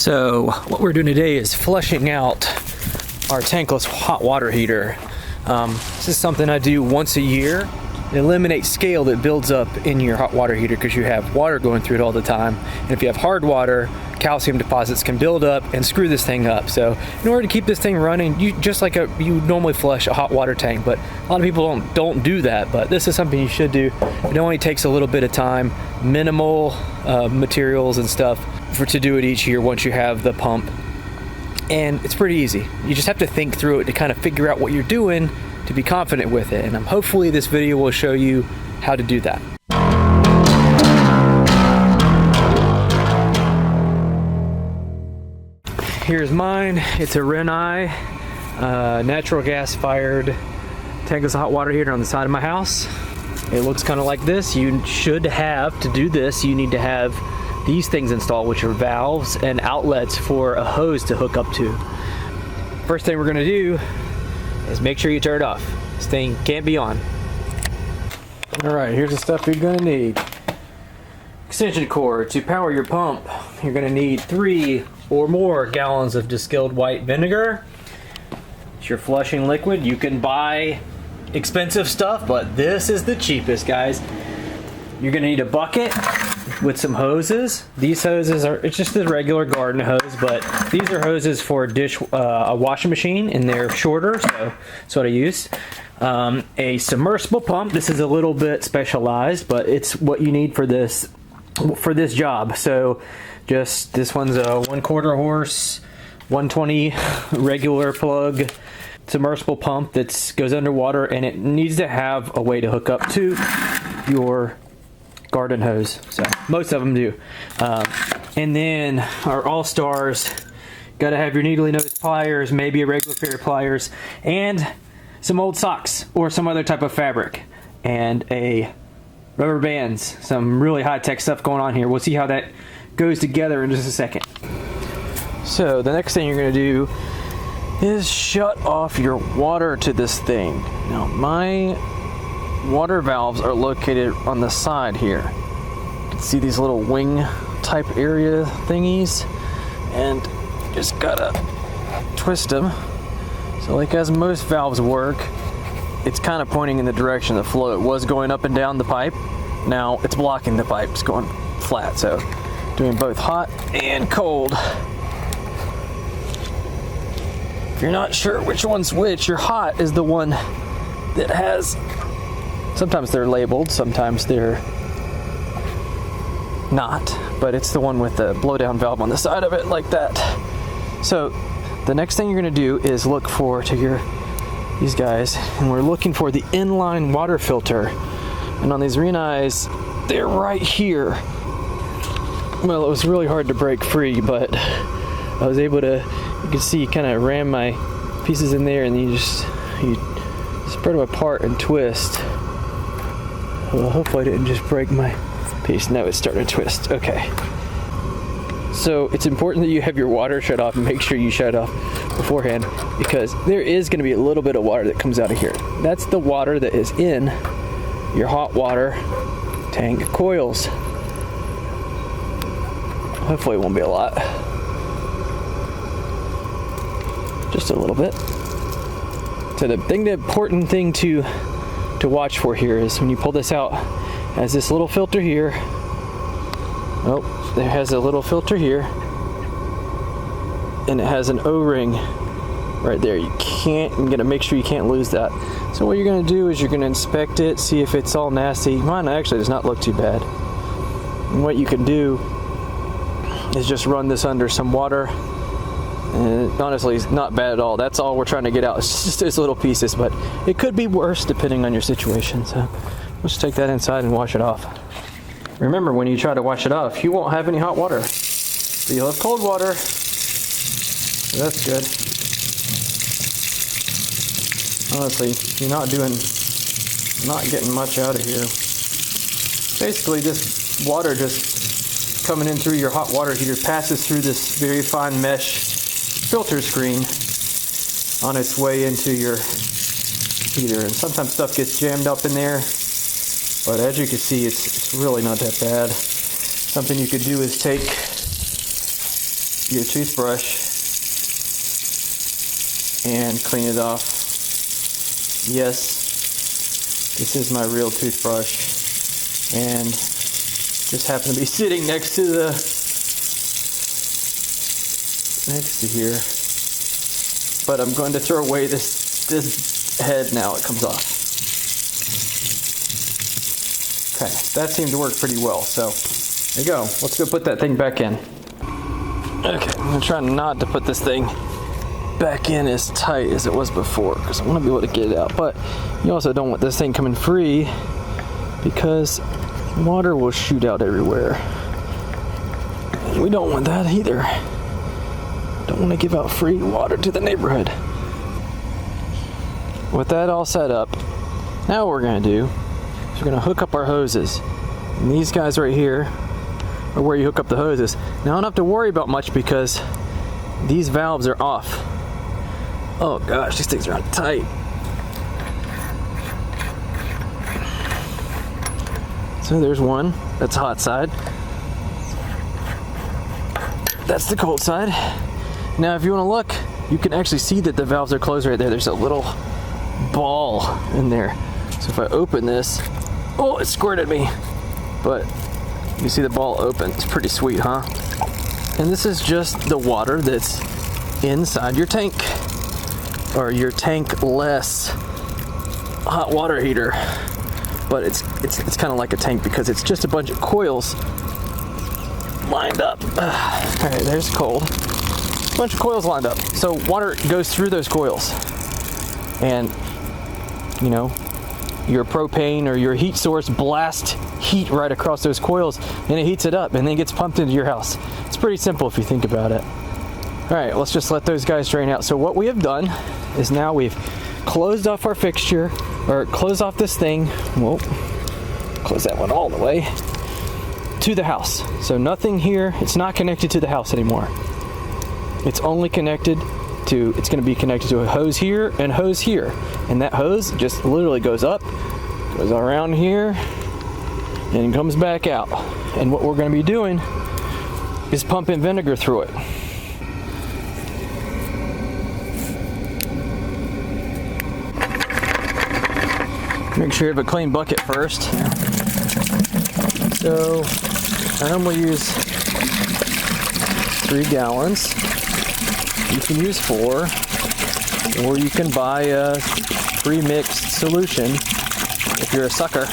So what we're doing today is flushing out our tankless hot water heater. This is something I do once a year. It eliminates scale that builds up in your hot water heater because you have water going through it all the time. And if you have hard water, calcium deposits can build up and screw this thing up. So in order to keep this thing running, you just like you normally flush a hot water tank, but a lot of people don't do that. But this is something you should do. It only takes a little bit of time, minimal materials and stuff to do it each year once you have the pump. And it's pretty easy. You just have to think through it to kind of figure out what you're doing to be confident with it. And hopefully this video will show you how to do that. Here's mine. It's a Renai natural gas fired tankless hot water heater on the side of my house. It looks kind of like this. You should have, to do this, you need to have these things installed, which are valves and outlets for a hose to hook up to. First thing we're gonna do is make sure you turn it off. This thing can't be on. All right, here's the stuff you're gonna need. Extension cord. To power your pump, you're gonna need 3 or more gallons of distilled white vinegar. It's your flushing liquid. You can buy expensive stuff, but this is the cheapest, guys. You're gonna need a bucket with some hoses. These hoses are, it's just a regular garden hose, but these are hoses for a washing machine, and they're shorter, so that's what I use. A submersible pump. This is a little bit specialized, but it's what you need for this job. So just, this one's a 1/4 horse, 120 regular plug submersible pump that goes underwater, and it needs to have a way to hook up to your garden hose. So most of them do. And then our all-stars, gotta have your needly nose pliers, maybe a regular pair of pliers, and some old socks or some other type of fabric, and a rubber bands. Some really high-tech stuff going on here. We'll see how that goes together in just a second. So the next thing you're gonna do is shut off your water to this thing. Now my water valves are located on the side here. You can see these little wing type area thingies, and just gotta twist them. So like as most valves work, it's kind of pointing in the direction of the flow. It was going up and down the pipe. Now it's blocking the pipe. It's going flat. So doing both hot and cold. If you're not sure which one's which, your hot is the one that has, sometimes they're labeled, sometimes they're not, but it's the one with the blowdown valve on the side of it like that. So the next thing you're going to do is look for these guys, and we're looking for the inline water filter. And on these Renais, they're right here. Well, it was really hard to break free, but I was able to, you can see, kind of ram my pieces in there, and you spread them apart and twist. Well, hopefully I didn't just break my piece. No, it started to twist. Okay. So it's important that you have your water shut off, and make sure you shut it off beforehand, because there is going to be a little bit of water that comes out of here. That's the water that is in your hot water tank coils. Hopefully it won't be a lot. Just a little bit. So the important thing to watch for here is when you pull this out, has this little filter here. Oh, there has a little filter here, and it has an O-ring right there. You're gonna make sure you can't lose that. So what you're gonna do is you're gonna inspect it, see if it's all nasty. Mine actually does not look too bad. And what you can do is just run this under some water. And honestly, it's not bad at all. That's all we're trying to get out. It's just those little pieces, but it could be worse depending on your situation. So let's take that inside and wash it off. Remember, when you try to wash it off, you won't have any hot water. But you'll have cold water. So that's good. Honestly, you're not getting much out of here. Basically, this water just coming in through your hot water heater passes through this very fine mesh filter screen on its way into your heater, and sometimes stuff gets jammed up in there, but as you can see, it's really not that bad. Something you could do is take your toothbrush and clean it off. Yes, this is my real toothbrush, and just happened to be sitting next to here. But I'm going to throw away this head now. It comes off. Okay, that seemed to work pretty well. So there you go. Let's go put that thing back in. Okay, I'm gonna try not to put this thing back in as tight as it was before, because I want to be able to get it out. But you also don't want this thing coming free, because water will shoot out everywhere. We don't want that either. Don't want to give out free water to the neighborhood. With that all set up, now what we're going to do is we're going to hook up our hoses. And these guys right here are where you hook up the hoses. Now I don't have to worry about much because these valves are off. Oh gosh, these things are tight. So there's one, that's hot side. That's the cold side. Now if you want to look, you can actually see that the valves are closed right there. There's a little ball in there. So if I open this, oh, it squirted me. But you see the ball open. It's pretty sweet, huh? And this is just the water that's inside your tank, or your tankless hot water heater. But it's kind of like a tank because it's just a bunch of coils lined up. All right, there's cold. A bunch of coils lined up. So water goes through those coils, and you know, your propane or your heat source blasts heat right across those coils, and it heats it up and then gets pumped into your house. It's pretty simple if you think about it. All right, let's just let those guys drain out. So what we have done is now we've closed off our fixture, or closed off this thing. Whoa, close that one all the way to the house. So nothing here, it's not connected to the house anymore. It's only connected to, it's going to be connected to a hose here and hose here. And that hose just literally goes up, goes around here, and comes back out. And what we're going to be doing is pumping vinegar through it. Make sure you have a clean bucket first. So I normally use 3 gallons. You can use 4, or you can buy a pre-mixed solution if you're a sucker.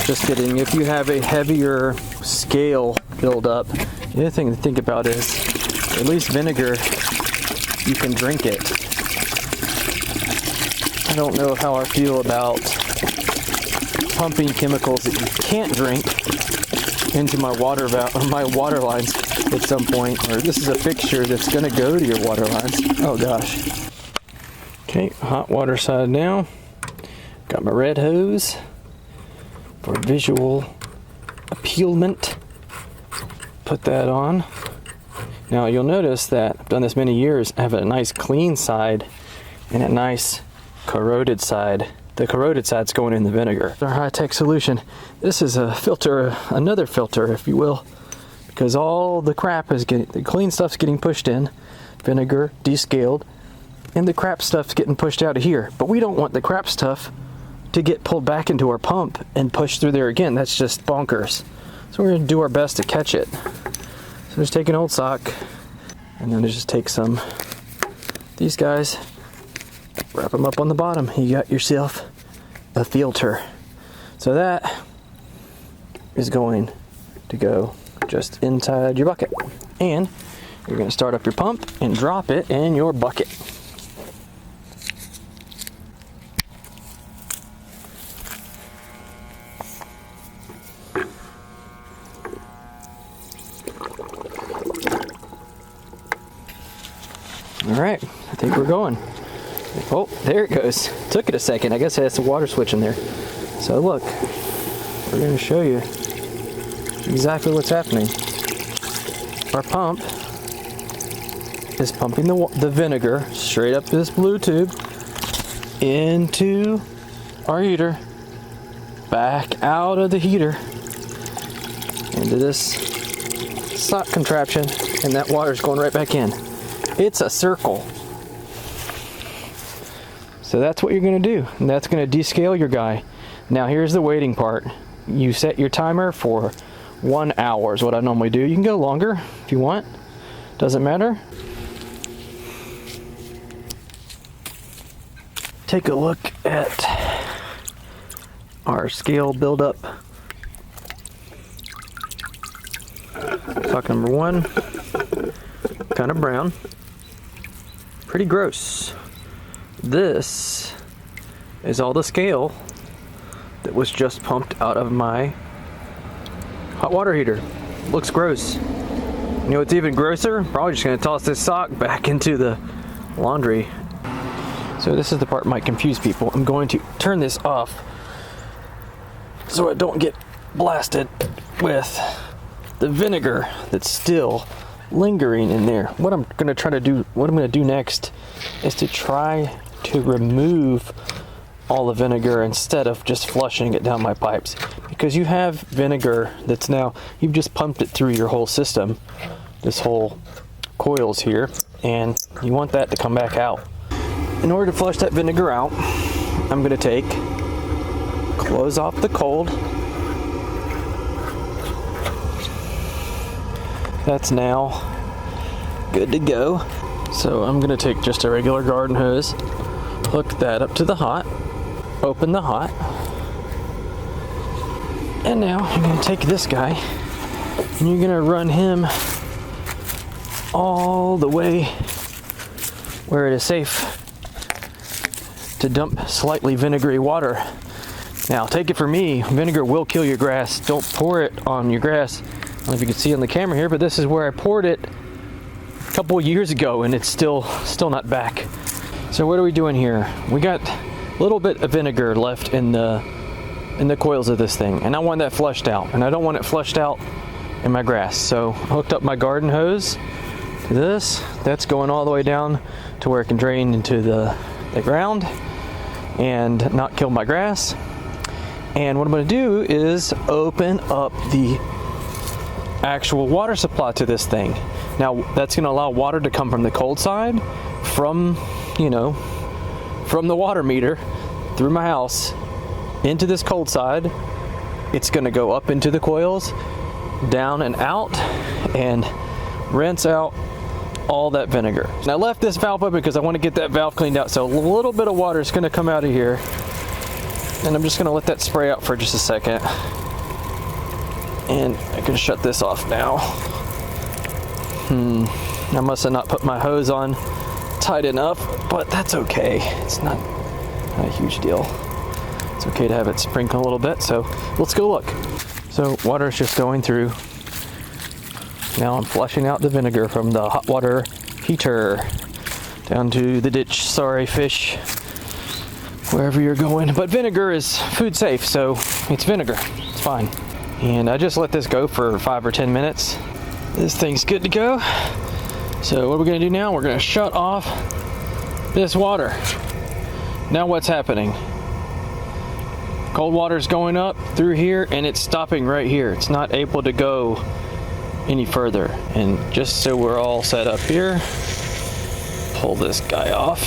Just kidding. If you have a heavier scale buildup, the other thing to think about is, at least vinegar, you can drink it. I don't know how I feel about pumping chemicals that you can't drink into my water lines at some point, or this is a fixture that's going to go to your water lines. Oh gosh. Okay, hot water side now. Got my red hose for visual appealment. Put that on. Now you'll notice that I've done this many years. I have a nice clean side and a nice corroded side. The corroded side's going in the vinegar. Our high-tech solution. This is a filter, another filter, if you will, because all the crap is getting, the clean stuff's getting pushed in, vinegar, descaled, and the crap stuff's getting pushed out of here. But we don't want the crap stuff to get pulled back into our pump and pushed through there again. That's just bonkers. So we're gonna do our best to catch it. So just take an old sock, and then just take some, these guys, wrap them up on the bottom. You got yourself a filter. So that is going to go just inside your bucket. And you're going to start up your pump and drop it in your bucket. All right, I think we're going. Oh, there it goes. Took it a second. I guess it has the water switch in there. So look, we're going to show you exactly what's happening. Our pump is pumping the vinegar straight up this blue tube into our heater, back out of the heater into this sock contraption, and that water's going right back in. It's a circle. So that's what you're gonna do, and that's gonna descale your guy. Now here's the waiting part. You set your timer for 1 hour is what I normally do. You can go longer if you want, doesn't matter. Take a look at our scale buildup. Sock number 1, kind of brown, pretty gross. This is all the scale that was just pumped out of my hot water heater. Looks gross. You know what's even grosser? Probably just gonna toss this sock back into the laundry. So this is the part that might confuse people. I'm going to turn this off so I don't get blasted with the vinegar that's still lingering in there. What I'm gonna do next is to try to remove all the vinegar instead of just flushing it down my pipes, because you have vinegar that's now, you've just pumped it through your whole system, this whole coils here, and you want that to come back out. In order to flush that vinegar out, I'm going to close off the cold. That's now good to go. So I'm going to take just a regular garden hose, hook that up to the hot, open the hot, and now I'm going to take this guy and you're going to run him all the way where it is safe to dump slightly vinegary water. Now take it from me, vinegar will kill your grass. Don't pour it on your grass. I don't know if you can see on the camera here, but this is where I poured it a couple of years ago and it's still not back. So what are we doing here? We got a little bit of vinegar left in the coils of this thing, and I want that flushed out, and I don't want it flushed out in my grass. So I hooked up my garden hose to this. That's going all the way down to where it can drain into the ground and not kill my grass. And what I'm going to do is open up the actual water supply to this thing. Now that's going to allow water to come from the cold side, from the water meter through my house into this cold side. It's going to go up into the coils, down and out, and rinse out all that vinegar. And I left this valve open because I want to get that valve cleaned out. So a little bit of water is going to come out of here, and I'm just going to let that spray out for just a second. And I can shut this off now. I must have not put my hose on tight enough, but that's okay. It's not a huge deal. It's okay to have it sprinkle a little bit. So let's go look. So water is just going through. Now I'm flushing out the vinegar from the hot water heater down to the ditch. Sorry, fish, wherever you're going. But vinegar is food safe, so it's vinegar. It's fine. And I just let this go for 5 or 10 minutes. This thing's good to go. So what we're gonna do now, we're gonna shut off this water. Now what's happening? Cold water's going up through here and it's stopping right here. It's not able to go any further. And just so we're all set up here, pull this guy off.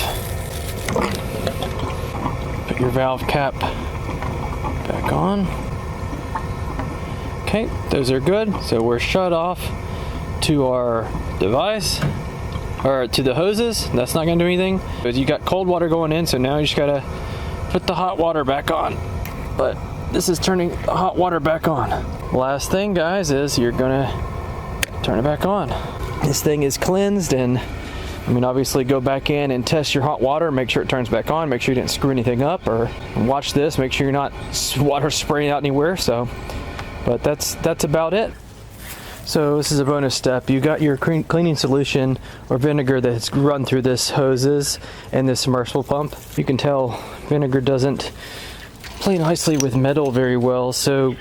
Put your valve cap back on. Okay, those are good. So we're shut off to our device, or to the hoses. That's not gonna do anything, but you got cold water going in, so now you just gotta put the hot water back on. But this is turning the hot water back on. Last thing, guys, is you're gonna turn it back on. This thing is cleansed, and I mean, obviously go back in and test your hot water, make sure it turns back on, make sure you didn't screw anything up, or watch this, make sure you're not water spraying out anywhere. So, but that's about it. So this is a bonus step. You got your cleaning solution or vinegar that's run through this hoses and this submersible pump. You can tell vinegar doesn't play nicely with metal very well, so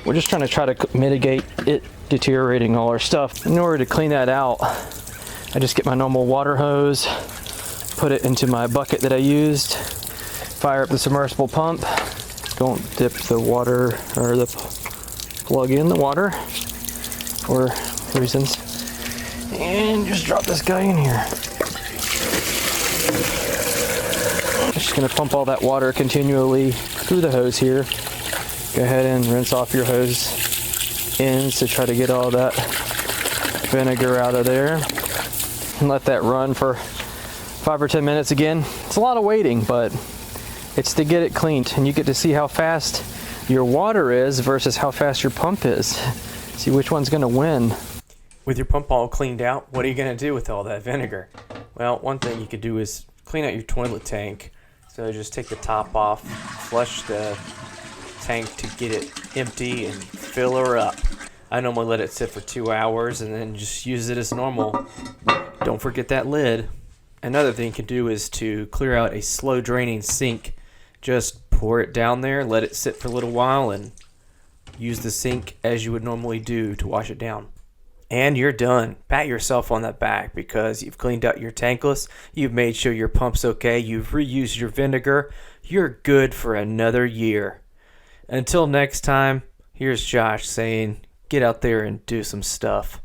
we're just trying to mitigate it deteriorating all our stuff. In order to clean that out, I just get my normal water hose, put it into my bucket that I used, fire up the submersible pump, don't dip the water or the plug in the water for reasons. And just drop this guy in here. Just gonna pump all that water continually through the hose here. Go ahead and rinse off your hose ends to try to get all that vinegar out of there. And let that run for 5 or 10 minutes again. It's a lot of waiting, but it's to get it cleaned, and you get to see how fast your water is versus how fast your pump is. See which one's gonna win. With your pump all cleaned out, what are you gonna do with all that vinegar? Well, one thing you could do is clean out your toilet tank. So just take the top off, flush the tank to get it empty, and fill her up. I normally let it sit for 2 hours and then just use it as normal. Don't forget that lid. Another thing you can do is to clear out a slow draining sink. Just pour it down there, let it sit for a little while, and use the sink as you would normally do to wash it down. And you're done. Pat yourself on the back because you've cleaned out your tankless, you've made sure your pump's okay, you've reused your vinegar, you're good for another year. Until next time, here's Josh saying, get out there and do some stuff.